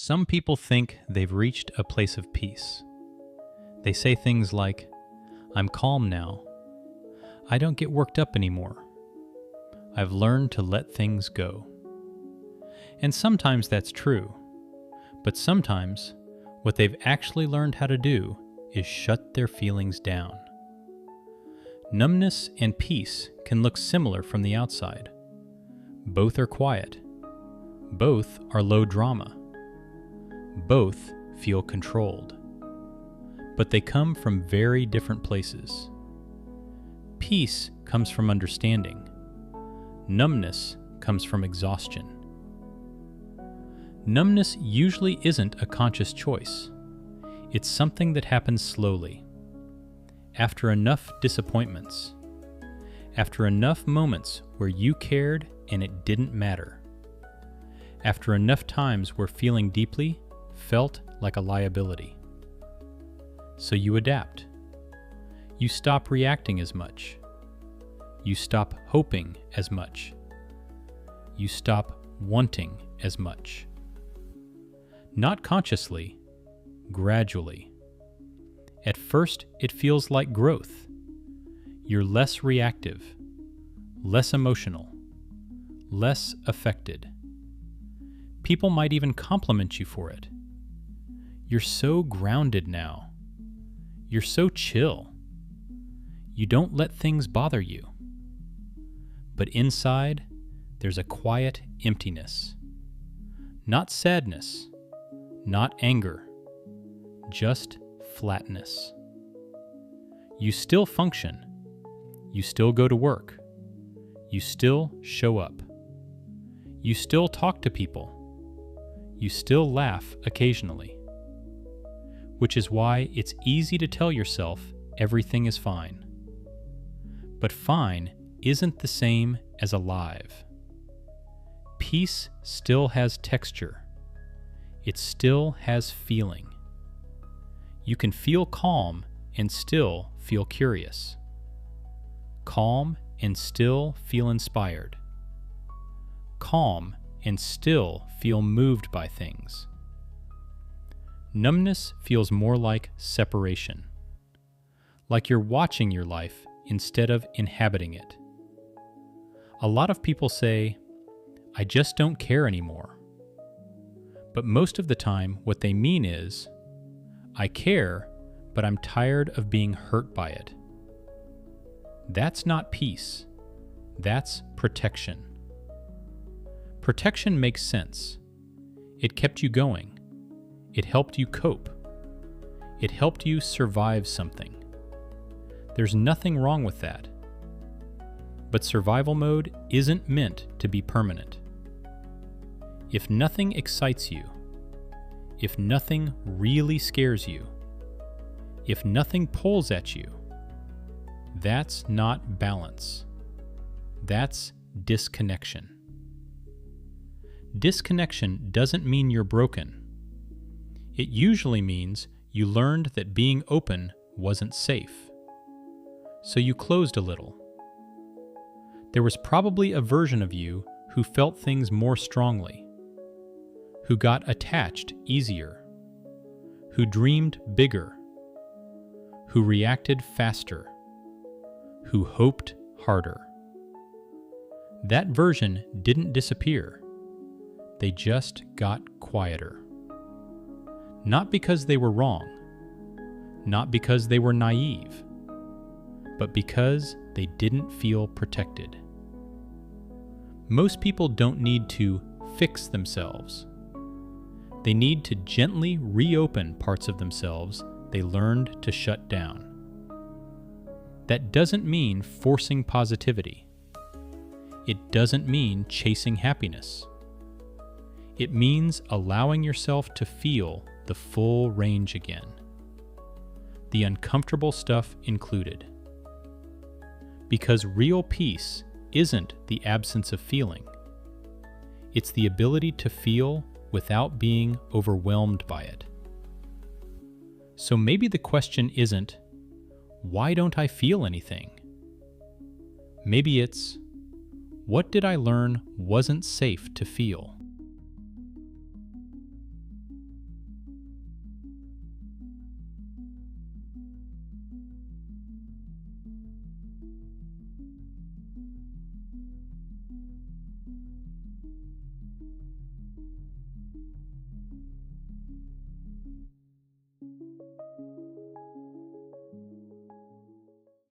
Some people think they've reached a place of peace. They say things like, "I'm calm now. I don't get worked up anymore. I've learned to let things go." And sometimes that's true, but sometimes what they've actually learned how to do is shut their feelings down. Numbness and peace can look similar from the outside. Both are quiet. Both are low drama. Both feel controlled. But they come from very different places. Peace comes from understanding. Numbness comes from exhaustion. Numbness usually isn't a conscious choice. It's something that happens slowly. After enough disappointments. After enough moments where you cared and it didn't matter. After enough times where feeling deeply felt like a liability. So you adapt. You stop reacting as much. You stop hoping as much. You stop wanting as much. Not consciously, gradually. At first, it feels like growth. You're less reactive, less emotional, less affected. People might even compliment you for it. You're so grounded now. You're so chill. You don't let things bother you. But inside, there's a quiet emptiness. Not sadness, not anger, just flatness. You still function. You still go to work. You still show up. You still talk to people. You still laugh occasionally. Which is why it's easy to tell yourself everything is fine. But fine isn't the same as alive. Peace still has texture. It still has feeling. You can feel calm and still feel curious. Calm and still feel inspired. Calm and still feel moved by things. Numbness feels more like separation. Like you're watching your life instead of inhabiting it. A lot of people say, "I just don't care anymore." But most of the time, what they mean is, "I care, but I'm tired of being hurt by it." That's not peace. That's protection. Protection makes sense. It kept you going. It helped you cope. It helped you survive something. There's nothing wrong with that. But survival mode isn't meant to be permanent. If nothing excites you, if nothing really scares you, if nothing pulls at you, that's not balance. That's disconnection. Disconnection doesn't mean you're broken. It usually means you learned that being open wasn't safe. So you closed a little. There was probably a version of you who felt things more strongly, who got attached easier, who dreamed bigger, who reacted faster, who hoped harder. That version didn't disappear. They just got quieter. Not because they were wrong, not because they were naive, but because they didn't feel protected. Most people don't need to fix themselves. They need to gently reopen parts of themselves they learned to shut down. That doesn't mean forcing positivity. It doesn't mean chasing happiness. It means allowing yourself to feel the full range again. The uncomfortable stuff included. Because real peace isn't the absence of feeling. It's the ability to feel without being overwhelmed by it. So maybe the question isn't, why don't I feel anything? Maybe it's, what did I learn wasn't safe to feel?